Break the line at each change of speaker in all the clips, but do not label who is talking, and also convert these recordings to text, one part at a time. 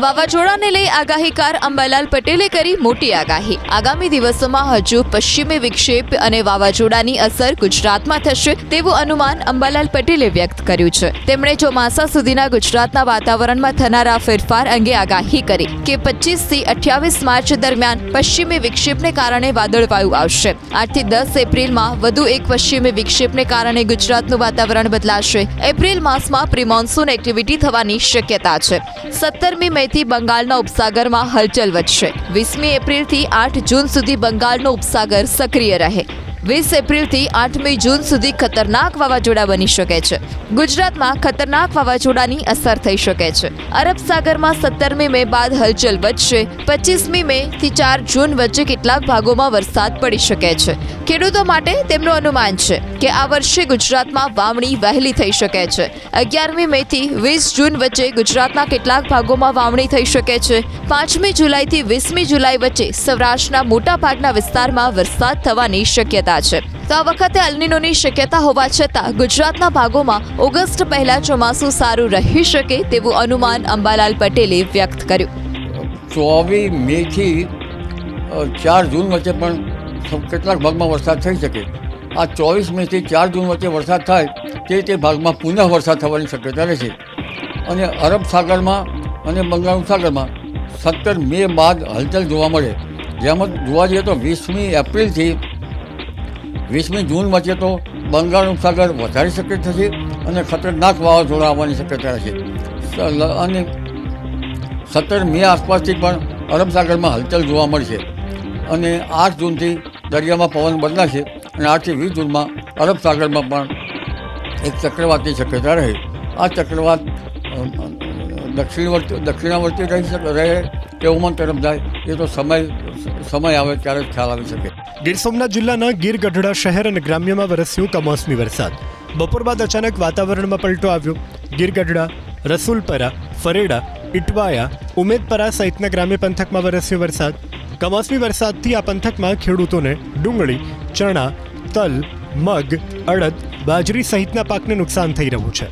વાવાઝોડાને લઈ આગાહીકાર અંબાલાલ પટેલે કરી મોટી આગાહી। આગામી દિવસોમાં હજુ પશ્ચિમી વિક્ષેપ અને વાવાઝોડાની અસર ગુજરાતમાં થશે તેવું અનુમાન અંબાલાલ પટેલે વ્યક્ત કર્યું છે। તેમણે ચોમાસા સુધીના ગુજરાતના વાતાવરણમાં થનારા ફેરફાર અંગે આગાહી કરી કે 25 થી 28 માર્ચ દરમિયાન પશ્ચિમી વિક્ષેપને કારણે વાદળવાયુ આવશે। 8 થી 10 એપ્રિલમાં વધુ એક પશ્ચિમી વિક્ષેપને કારણે ગુજરાતનું વાતાવરણ બદલાશે। એપ્રિલ માસમાં પ્રી મોન્સૂન એક્ટિવિટી થવાની શક્યતા છે। 17મી મેથી બંગાળના ઉપસાગરમાં હલચલ વધશે। 20મી એપ્રિલથી 8 જૂન સુધી બંગાળનો ઉપસાગર સક્રિય રહે। 20 એપ્રિલથી 8મી જૂન સુધી ખતરનાક વાવાઝોડા બની શકે છે। ગુજરાતમાં ખતરનાક વાવાઝોડાની અસર થઈ શકે છે। અરબ સાગરમાં 17મી મે બાદ હલચલ વધશે। 25મી મે થી 4 જૂન વચ્ચે કેટલાક ભાગોમાં વરસાદ પડી શકે છે। ખેડૂતો માટે તેમનું અનુમાન છે કે આ વર્ષે ગુજરાતમાં વાવણી વહેલી થઈ શકે છે। 11મી મે થી 20 જૂન વચ્ચે ગુજરાતના કેટલાક ભાગોમાં વાવણી થઈ શકે છે। 5મી જુલાઈથી 20મી જુલાઈ વચ્ચે સૌરાષ્ટ્રના મોટા ભાગના વિસ્તારમાં વરસાદ થવાની શક્યતા છે। તો આ વખતે અલ્નીનોની શક્યતા હોવા છતાં ગુજરાતના ભાગોમાં ઓગસ્ટ પહેલા ચોમાસું સારું રહી શકે તેવું અનુમાન અંબાલાલ પટેલે વ્યક્ત કર્યું।
24 મેથી 4 જૂન વચ્ચે પણ કેટલાક ભાગમાં વરસાદ થઈ શકે। આ 24 મેથી 4 જૂન વચ્ચે વરસાદ થાય તે ભાગમાં પુનઃ વરસાદ થવાની શક્યતા રહેશે। અને અરબ સાગરમાં અને બંગાળ ઉપસાગરમાં 17 મે બાદ હલચલ જોવા મળે। જેમાં જોવા જઈએ તો 20મી એપ્રિલથી 20મી જૂન વચ્ચે તો બંગાળ ઉપસાગર વધારે સક્રિય થશે અને ખતરનાક વાવાઝોડા આવવાની શક્યતા રહેશે। અને 17 મે આસપાસથી પણ અરબ સાગરમાં હલચલ જોવા મળશે। અને 8 જૂનથી દરિયામાં પવન બદલાશે અને 8 થી 20 જૂનમાં અરબ સાગરમાં પણ એક ચક્રવાતની શક્યતા રહે। આ ચક્રવાત દક્ષિણાવર્તી રહે તેવું તરફ જાય એ તો સમય આવે ત્યારે ખ્યાલ આવી શકે।
ગીર સોમનાથ જિલ્લાના ગીર ગઢડા શહેર અને ગ્રામ્યમાં વરસ્યો કમોસમી વરસાદ। બપોર બાદ અચાનક વાતાવરણમાં પલટો આવ્યો। ગીર ગઢડા, રસુલપરા, ફરેડા, ઇટવાયા, ઉમેદપરા સહિતના ગ્રામ્ય પંથકમાં વરસ્યો વરસાદ। કમોસમી વરસાદથી આ પંથકમાં ખેડૂતોને ડુંગળી, ચણા, તલ, મગ, અડદ, બાજરી સહિતના પાકને નુકસાન થઈ રહ્યું છે।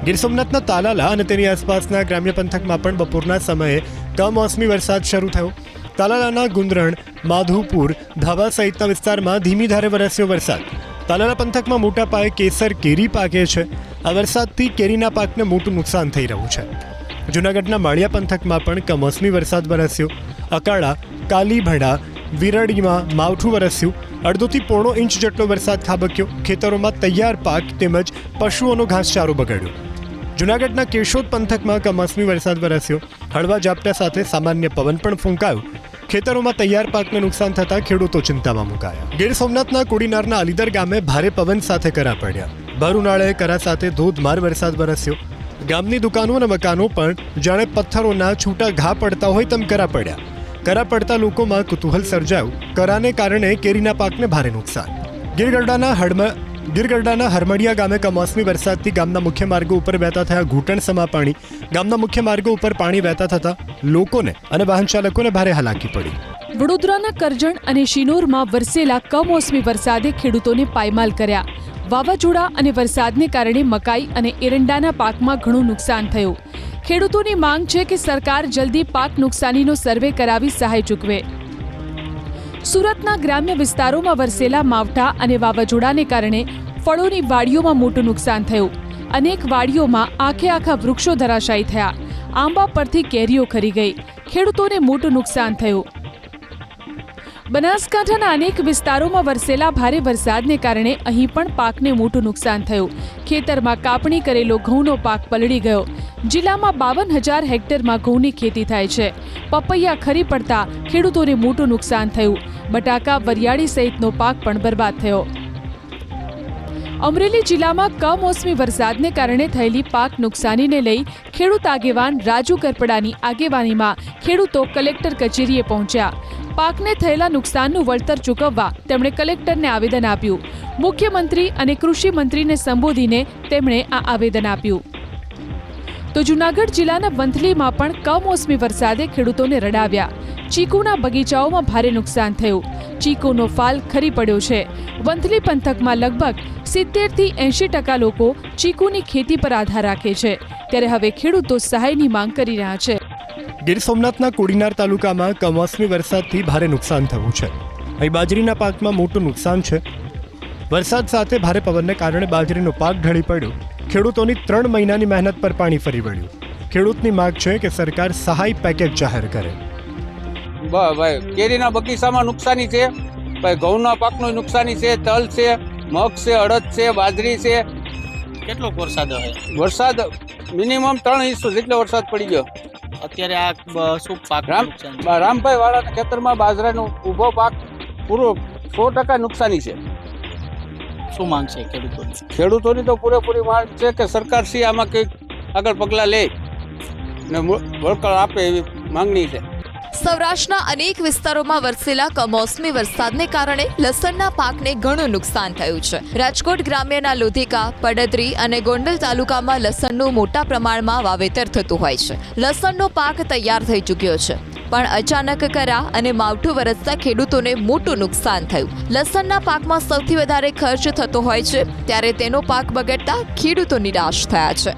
ગીર સોમનાથના તાલાલા અને તેની આસપાસના ગ્રામ્ય પંથકમાં પણ બપોરના સમયે કમોસમી વરસાદ શરૂ થયો। તાલાલાના ગુંદરણ, માધુપુર, ધાવા સહિતના વિસ્તારમાં ધીમી ધારે વરસ્યો વરસાદ। તાલાલા પંથકમાં મોટા પાયે કેસર કેરી પાકે છે। આ વરસાદથી કેરીના પાકને મોટું નુકસાન થઈ રહ્યું છે। જૂનાગઢના માળિયા પંથકમાં પણ કમોસમી વરસાદ વરસ્યો। અકાળા, કાલીભડા, વિરડીમાં માવઠું વરસ્યું। અડધોથી પોણો ઇંચ જેટલો વરસાદ ખાબક્યો। ખેતરોમાં તૈયાર પાક તેમજ પશુઓનો ઘાસચારો બગડ્યો। જૂનાગઢના કેશોદ પંથકમાં કમોસમી વરસાદ વરસ્યો। હળવા ઝાપટા સાથે સામાન્ય પવન પણ ફૂંકાયો। ખેતરોમાં તૈયાર પાકને નુકસાન થતાં ખેડૂતો ચિંતામાં મુકાયા। ગીર સોમનાથના કોડીનારના અલીદર ગામે ભારે પવન સાથે કરા પડ્યા। ભર ઉનાળે કરા સાથે ધોધમાર વરસાદ વરસ્યો। ગામની દુકાનો અને મકાનો પણ જાણે પથ્થરોના છૂટા ઘા પડતા હોય તેમ કરા પડ્યા। કરા પડતા લોકોમાં કુતૂહલ સર્જાયું। કરાને કારણે કેરીના પાકને ભારે નુકસાન। ગીરગઢડાના હરમડિયા ગામે કમોસમી વરસાદથી ગામના મુખ્ય માર્ગો ઉપર વહેતા થયા ઘૂંટણસમા પાણી। ગામના મુખ્ય માર્ગો ઉપર પાણી વહેતા થતા લોકોને અને વાહન ચાલકોને ભારે હાલાકી પડી।
વડોદરાના કરજણ અને શિનોરમાં વરસેલા કમોસમી વરસાદે ખેડૂતોને પાયમાલ કર્યા। વાવાઝોડા અને વરસાદને કારણે મકાઈ અને એરંડાના પાકમાં ઘણું નુકસાન થયું। ખેડૂતોની માંગ છે કે સરકાર જલ્દી પાક નુકસાનીનો સર્વે કરાવી સહાય ચૂકવે। સુરતના ગ્રામ્ય વિસ્તારોમાં વરસેલા માવઠા અને વાવાઝોડાને કારણે ફળોની વાડીઓમાં મોટું નુકસાન થયું। અનેક વાડીઓમાં આખા વૃક્ષો ધરાશાયી થયા। આંબા પરથી કેરીઓ ખરી ગઈ। ખેડૂતોને મોટું નુકસાન થયું। બનાસકાંઠાના અનેક વિસ્તારોમાં વરસેલા ભારે વરસાદને કારણે અહીં પણ પાકને મોટું નુકસાન થયું। ખેતરમાં કાપણી કરેલો ઘઉંનો પાક પલળી ગયો। જિલ્લામાં 52,000 હેક્ટરમાં ઘઉંની ખેતી થાય છે। પપૈયા ખરી પડતા ખેડૂતોને મોટું નુકસાન થયું। બટાકા, વરિયાળી સહિતનો પાક પણ બરબાદ થયો। અમરેલી જિલ્લામાં કમોસમી વરસાદને કારણે થયેલી પાક નુકસાનીને લઈ ખેડૂત આગેવાન રાજુ કરપડાની આગેવાનીમાં ખેડૂતો કલેક્ટર કચેરીએ પહોંચ્યા। પાકને થયેલા નુકસાનનું વળતર ચૂકવવા તેમણે કલેક્ટરને આવેદન આપ્યું। મુખ્યમંત્રી અને કૃષિ મંત્રીને સંબોધીને તેમણે આ આવેદન આપ્યું। તો જૂનાગઢ જિલ્લાના વંથલીમાં પણ કમોસમી વરસાદે ખેડૂતોને રડાવ્યા। ચીકુના બગીચાઓમાં ભારે નુકસાન થયું। ચીકુનો ફાલ ખરી પડ્યો છે। વંથલી પંથકમાં લગભગ 70 થી 80% લોકો ચીકુની ખેતી પર આધાર રાખે છે। ત્યારે હવે ખેડૂતો સહાયની માંગ કરી રહ્યા છે।
ગીર સોમનાથના કોડીનાર તાલુકામાં કમોસમી વરસાદથી ભારે નુકસાન થયું છે. અહીં બાજરીના પાકમાં મોટું નુકસાન છે. વરસાદ સાથે ભારે પવનને કારણે બાજરીનો પાક ઢળી પડ્યો. ખેડૂતોની 3 મહિનાની મહેનત પર પાણી ફરી વળ્યું. ખેડૂતની માંગ છે કે સરકાર સહાય પેકેજ જાહેર કરે.
ભાઈ કેરીના બગીચામાં નુકસાની છે, ભાઈ ઘઉંના પાકનું નુકસાની છે, તલ છે, મગ છે, અડદ છે, બાજરી છે.
કેટલો વરસાદ હોય?
વરસાદ મિનિમમ 3 ઇંચ જેટલો વરસાદ પડી ગયો.
અત્યારે આ શું પાક નુકસાન છે?
રામભાઈ વાળાના ખેતરમાં બાજરાનો ઊભો પાક પૂરો 100% નુકસાની છે.
શું માંગ છે ખેડૂતોની?
ખેડૂતોની તો પૂરેપૂરી માંગ છે કે સરકાર શ્રી આમાં કંઈક આગળ પગલાં લે ને વળતર આપે એવી માંગણી છે.
સૌરાષ્ટ્રના અનેક વિસ્તારોમાં વરસેલા કમોસમી વરસાદને કારણે લસણના પાકને ઘણું નુકસાન થયું છે. રાજકોટ ગ્રામ્યના લોધિકા, પડદરી અને ગોંડલ તાલુકામાં લસણનું મોટા પ્રમાણમાં વાવેતર થતું હોય છે. લસણનો પાક તૈયાર થઈ ચૂક્યો છે, પણ અચાનક કરા અને માવઠું વરસતા ખેડૂતોને મોટું નુકસાન થયું. લસણના પાકમાં સૌથી વધારે ખર્ચ થતો હોય છે, ત્યારે તેનો પાક બગડતા ખેડૂતો નિરાશ થયા છે.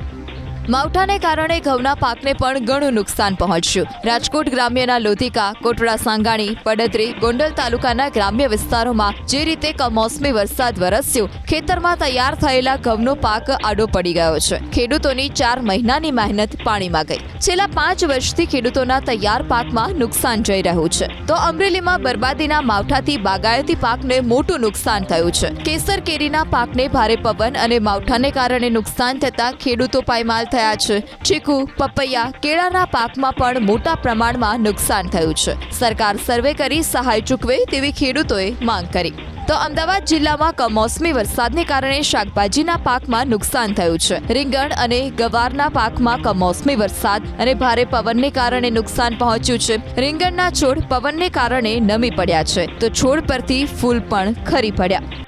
માવઠાને કારણે ઘઉંના પાકને પણ ઘણું નુકસાન પહોંચ્યું. રાજકોટ ગ્રામ્યના લોધિકા, કોટડા સાંગાણી, પડદરી, ગોંડલ તાલુકાના ગ્રામ્ય વિસ્તારોમાં જે રીતે કમોસમી વરસાદ વરસ્યો, ખેતરમાં તૈયાર થયેલા ઘઉંનો પાક આડો પડી ગયો છે. ખેડૂતોની 4 મહિનાની મહેનત પાણીમાં ગઈ. છેલ્લા 5 વર્ષથી ખેડૂતોના તૈયાર પાકમાં નુકસાન જઈ રહ્યું છે. તો અમરેલીમાં બરબાદીના માવઠાથી બાગાયતી પાકને મોટું નુકસાન થયું છે. કેસર કેરીના પાકને ભારે પવન અને માવઠાને કારણે નુકસાન થતા ખેડૂતો પાયમાલ થયા છે. ચીકુ, પપૈયા, કેળાના પાકમાં પણ મોટા પ્રમાણમાં નુકસાન થયું છે. સરકાર સર્વે કરી સહાય ચૂકવે તેવી ખેડૂતોએ માંગ કરી. તો અમદાવાદ જિલ્લામાં કમોસમી વરસાદને કારણે શાકભાજીના પાકમાં નુકસાન થયું છે. રીંગણ અને ગવારના પાકમાં કમોસમી વરસાદ અને ભારે પવનને કારણે નુકસાન પહોંચ્યું છે. રીંગણના છોડ પવનને કારણે નમી પડ્યા છે, તો છોડ પરથી ફૂલ પણ ખરી પડ્યા.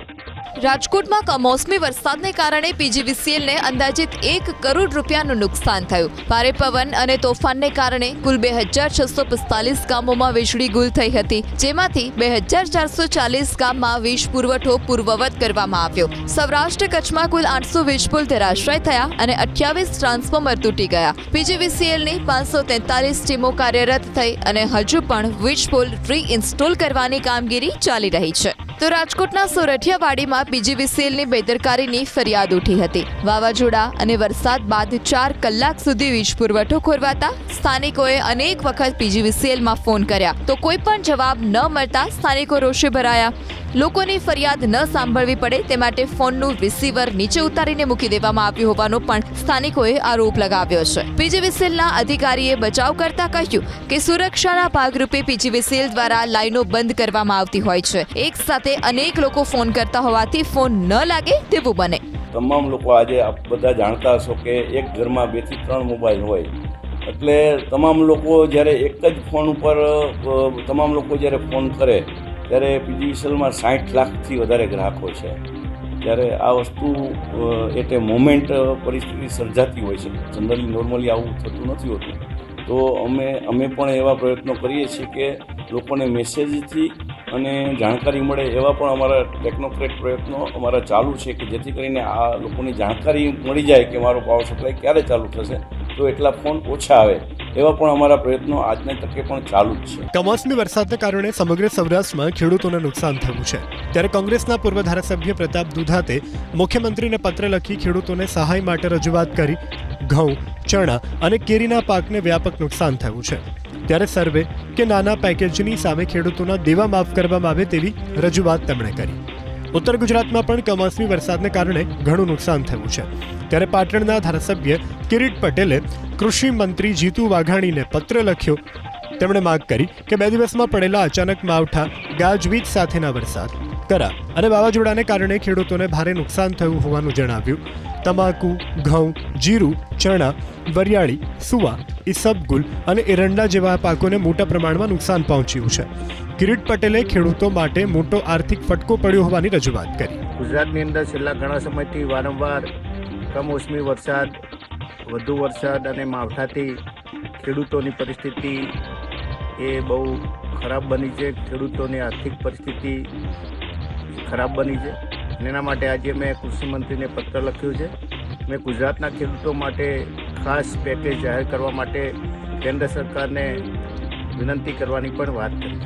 રાજકોટમાં કમોસમી વરસાદને કારણે પીજીવીસીએલને અંદાજિત 1 કરોડ રૂપિયાનું નુકસાન થયું. ભારે પવન અને તોફાનને કારણે કુલ 2645 ગામોમાં વીજળી ગુલ થઈ હતી, જેમાંથી 2440 ગામમાં વીજ પુરવઠો પૂર્વવત કરવામાં આવ્યો. સૌરાષ્ટ્ર કચ્છમાં કુલ 800 વીજ પુલ ધરાશાય થયા અને 28 ટ્રાન્સફોર્મર તૂટી ગયા. પીજીવીસીએલની 543 ટીમો કાર્યરત થઈ અને હજુ પણ વીજ પુલ રીઇન્સ્ટોલ કરવાની કામગીરી ચાલી રહી છે. તો રાજકોટના સોરઠિયાવાડીમાં પીજીવીસીએલની બેદરકારીની ફરિયાદ ઉઠી હતી. વાવાઝોડા અને વરસાદ બાદ 4 કલાક સુધી વીજ પુરવઠો ખોરવાતા સ્થાનિકોએ અનેક વખત પીજીવીસીએલમાં ફોન કર્યા, તો કોઈ પણ જવાબ ન મળતા સ્થાનિકો રોષે ભરાયા. લોકોની ફરિયાદ ન સાંભળવી પડે તે માટે ફોનનું રિસીવર નીચે ઉતારીને મૂકી દેવામાં આવ્યું હોવાનો પણ સ્થાનિકોએ આરોપ લગાવ્યો છે. પીજીવીસીએલના અધિકારીએ બચાવ કરતા કહ્યું કે સુરક્ષાના ભાગરૂપે પીજીવીસીએલ દ્વારા લાઈનો બંધ કરવામાં આવતી હોય છે. એક સાથે અનેક લોકો ફોન કરતા હોવાથી ફોન ન લાગે તેવું બને.
તમામ લોકો આજે આપ બધા જાણતા હશો કે એક ઘરમાં 2 થી 3 મોબાઈલ હોય, એટલે તમામ લોકો જ્યારે એક જ ફોન ઉપર તમામ લોકો જ્યારે ફોન કરે ત્યારે પીજીવીસીએલમાં 60 લાખથી વધારે ગ્રાહકો છે. ત્યારે આ વસ્તુ એટ એ મોમેન્ટ પરિસ્થિતિ સર્જાતી હોય છે. જનરલી નોર્મલી આવું થતું નથી હોતું. તો અમે પણ એવા પ્રયત્નો કરીએ છીએ કે લોકોને મેસેજથી અને જાણકારી મળે એવા પણ અમારા ટેકનોક્રેટ પ્રયત્નો અમારા ચાલુ છે કે જેથી કરીને આ લોકોની જાણકારી મળી જાય કે મારો પાવર સપ્લાય ક્યારે ચાલુ થશે, તો એટલા ફોન ઓછા આવે એવા પણ અમારા પ્રયત્નો આજની તકે પણ ચાલુ જ છે.
કમોસમી વરસાદને કારણે સમગ્ર સૌરાષ્ટ્રમાં ખેડૂતોને નુકસાન થયું છે. ત્યારે કોંગ્રેસના પૂર્વ ધારાસભ્ય પ્રતાપ દુધાતે મુખ્યમંત્રીને પત્ર લખી ખેડૂતોને સહાય માટે રજૂઆત કરી. ઘઉં, ચણા અને કેરીના પાકને વ્યાપક નુકસાન થયું છે. ત્યારે સર્વે કે નાના પેકેજની સામે ખેડૂતોના દેવા માફ કરવામાં આવે તેવી રજૂઆત તેમણે કરી. ઉત્તર ગુજરાતમાં પણ કમોસમી વરસાદને કારણે ઘણું નુકસાન થયું છે. ત્યારે પાટણના ધારાસભ્ય કિરીટ પટેલે કૃષિ મંત્રી જીતુ વાઘાણીને પત્ર લખ્યો. તેમણે માંગ કરી કે 2 દિવસમાં પડેલા અચાનક માવઠા, ગાજવીજ સાથેના વરસાદ, કરા અને વાવાઝોડાને કારણે ખેડૂતોને ભારે નુકસાન થયું હોવાનું જણાવ્યું. તમાકુ, ઘઉં, જીરું, ચણા, વરિયાળી, સુવા, ઈસબગુલ અને એરંડા જેવા પાકોને મોટા પ્રમાણમાં નુકસાન પહોંચ્યું છે. કિરીટ પટેલે ખેડૂતો માટે મોટો આર્થિક ફટકો પડ્યો હોવાની રજૂઆત કરી.
ગુજરાતની અંદર છેલ્લા ઘણા સમયથી વારંવાર કમોસમી વરસાદ, વધુ વરસાદ અને માવઠાથી ખેડૂતોની પરિસ્થિતિ એ બહુ ખરાબ બની છે. ખેડૂતોની આર્થિક પરિસ્થિતિ ખરાબ બની છે. એના માટે આજે મેં કૃષિ મંત્રીને પત્ર લખ્યો છે. મેં ગુજરાતના ખેડૂતો માટે ખાસ પેકેજ જાહેર કરવા માટે કેન્દ્ર સરકારને વિનંતી કરવાની પણ વાત કરી છે.